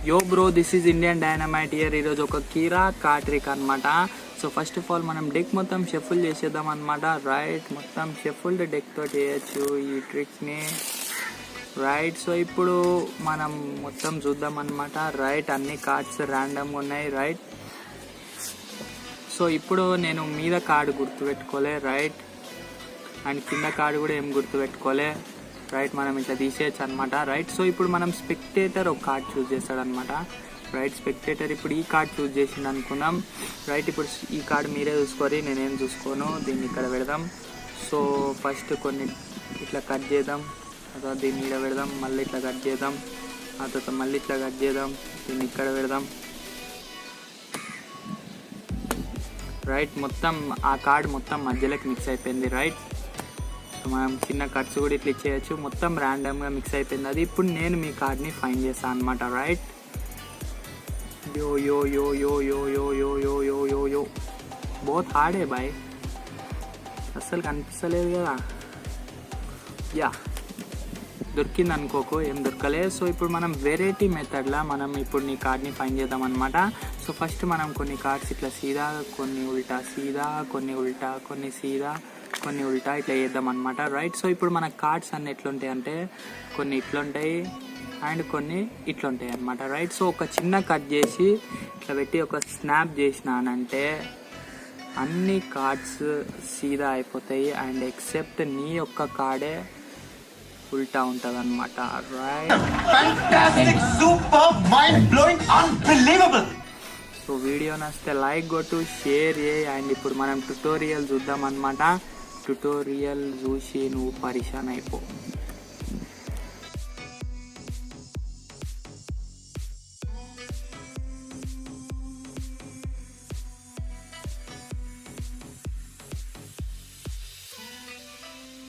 యో bro, this is Indian dynamite year. ఈరోజు ఒక కీరా ట్రిక్ అనమాట. సో ఫస్ట్ ఆఫ్ ఆల్ మనం డెక్ మొత్తం షఫుల్ చేసేద్దాం అనమాట. రైట్, మొత్తం షఫుల్డ్ డెక్ తో చేయొచ్చు ఈ ట్రిక్ని. రైట్, సో ఇప్పుడు మనం మొత్తం చూద్దాం అనమాట. రైట్, అన్ని కార్డ్స్ ర్యాండమ్గా ఉన్నాయి. రైట్, సో ఇప్పుడు నేను మీద కార్డు గుర్తుపెట్టుకోలే. రైట్, అండ్ కింద కార్డు కూడా ఏం గుర్తుపెట్టుకోలే. రైట్, మనం ఇట్లా తీసేయచ్చు అనమాట. రైట్, సో ఇప్పుడు మనం స్పెక్టేటర్ ఒక కార్డ్ చూస్ చేస్తాడు అనమాట. రైట్, స్పెక్టేటర్ ఇప్పుడు ఈ కార్డ్ చూస్ చేసిండు అనుకుందాం. రైట్, ఇప్పుడు ఈ కార్డు మీరే చూసుకోరి, నేనేం చూసుకోను. దీన్ని ఇక్కడ పెడదాం. సో ఫస్ట్ కొన్ని ఇట్లా కట్ చేద్దాం, ఆ తర్వాత దీన్ని ఇక్కడ పెడదాం, మళ్ళీ ఇట్లా కట్ చేద్దాం, ఆ తర్వాత మళ్ళీ ఇట్లా కట్ చేద్దాం, దీన్ని ఇక్కడ పెడదాం. రైట్, మొత్తం ఆ కార్డ్ మొత్తం మధ్యలోకి మిక్స్ అయిపోయింది. రైట్, సో మనం చిన్న కట్స్ కూడా ఇట్లా ఇచ్చేయచ్చు. మొత్తం ర్యాండమ్గా మిక్స్ అయిపోయింది అది. ఇప్పుడు నేను మీ కార్డ్ని ఫైండ్ చేస్తాను అనమాట. రైట్, యో యో యో యో యో యో యో యో యో యో యో బహుత్ హార్డ్ హై బాయ్, అస్సలు కనిపిస్తలేదు కదా. యా, దొరికింది అనుకోకు, ఏం దొరకలేదు. సో ఇప్పుడు మనం వెరైటీ మెథడ్లా మనం ఇప్పుడు నీ కార్డ్ని ఫైండ్ చేద్దాం అనమాట. సో ఫస్ట్ మనం కొన్ని కార్డ్స్ ఇట్లా సీదా, కొన్ని ఉల్టా, సీదా, కొన్ని ఉల్టా, కొన్ని సీదా, కొన్ని ఉల్టా ఇట్లా చేద్దాం అనమాట. రైట్, సో ఇప్పుడు మన కార్డ్స్ అన్ని ఎట్లుంటాయి అంటే కొన్ని ఇట్లుంటాయి అండ్ కొన్ని ఇట్లుంటాయి అనమాట. రైట్, సో ఒక చిన్న కట్ చేసి ఇట్లా పెట్టి ఒక స్నాప్ చేసినానంటే అన్ని కార్డ్స్ సీదా అయిపోతాయి అండ్ ఎక్సెప్ట్ నీ యొక్క కార్డే ఉల్టా ఉంటుంది అనమాట. రైట్, సో వీడియో నచ్చితే లైక్ కొట్టు, షేర్ చేయి. అండ్ ఇప్పుడు మనం ట్యుటోరియల్ చూద్దాం అనమాట. ట్యుటోరియల్ చూసి నువ్వు పరిశాన్ అయిపో.